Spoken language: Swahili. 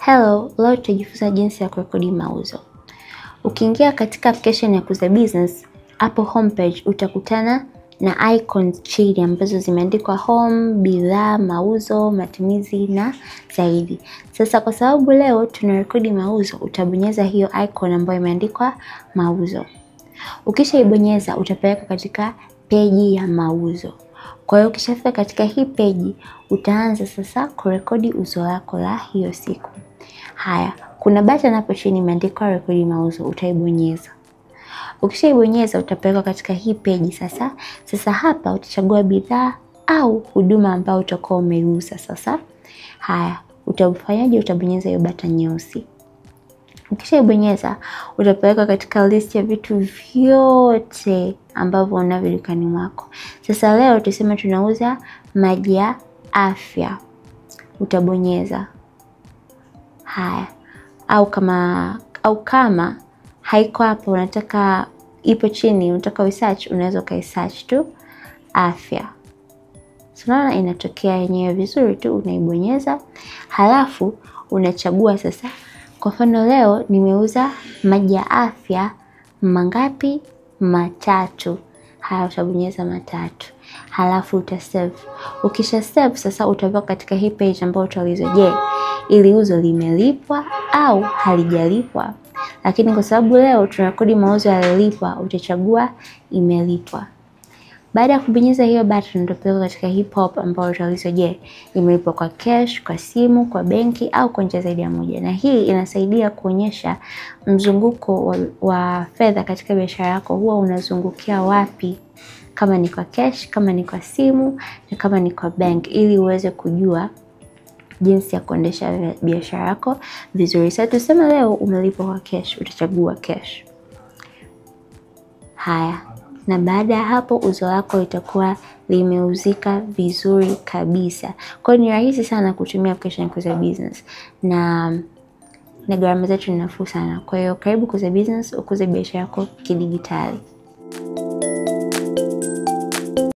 Hello, leo tutajifunza jinsi ya kurekodi mauzo. Ukiingia katika application ya Kuza Business, hapo homepage utakutana na icons chini ambazo zimeandikwa home, bidhaa, mauzo, matumizi na zaidi. Sasa kwa sababu leo tunarekodi mauzo, utabonyeza hiyo icon ambayo imeandikwa mauzo. Ukishaibonyeza utapeleka katika peji ya mauzo. Kwa hiyo ukishafika katika hii peji, utaanza sasa kurekodi uzo lako la hiyo siku. Haya, kuna button hapo chini imeandikwa rekodi mauzo, utaibonyeza. Ukishaibonyeza utapelekwa katika hii peji sasa. Sasa hapa utachagua bidhaa au huduma ambayo utakuwa umeuza sasa. Haya, utafanyaje? Utabonyeza hiyo button nyeusi. Ukishaibonyeza utapelekwa katika list ya vitu vyote ambavyo unavyo dukani mwako. Sasa leo tuseme tunauza maji ya afya. Utabonyeza. Haya, au kama haiko hapo, unataka ipo chini, unataka usearch, unaweza ukaisearch tu afya. Unaona inatokea yenyewe vizuri tu, unaibonyeza. Halafu unachagua sasa. Kwa mfano leo nimeuza maji ya afya mangapi? 3. Haya, utabonyeza 3. Halafu utasave. Ukisha save sasa utapelekwa katika hii page ambayo utaulizwa, je, ili uzo limelipwa au halijalipwa? Lakini kwa sababu leo tunarekodi mauzo yalilipwa, utachagua imelipwa. Baada ya kubonyeza hiyo button utapelekwa katika hii pop ambayo utaulizwa, je, imelipwa kwa cash, kwa simu, kwa benki au kwa njia zaidi ya moja. Na hii inasaidia kuonyesha mzunguko wa fedha katika biashara yako, huwa unazungukia wapi, kama ni kwa cash, kama ni kwa simu na kama ni kwa bank, ili uweze kujua jinsi ya kuendesha biashara yako vizuri. Sasa tuseme leo umelipwa kwa cash, utachagua cash. Haya, na baada ya hapo uzo lako litakuwa limeuzika vizuri kabisa. Kwa hiyo ni rahisi sana kutumia application ya Kuza Business na gharama zake ni nafuu sana. Kwa hiyo karibu Kuza Business, ukuze biashara yako kidigitali.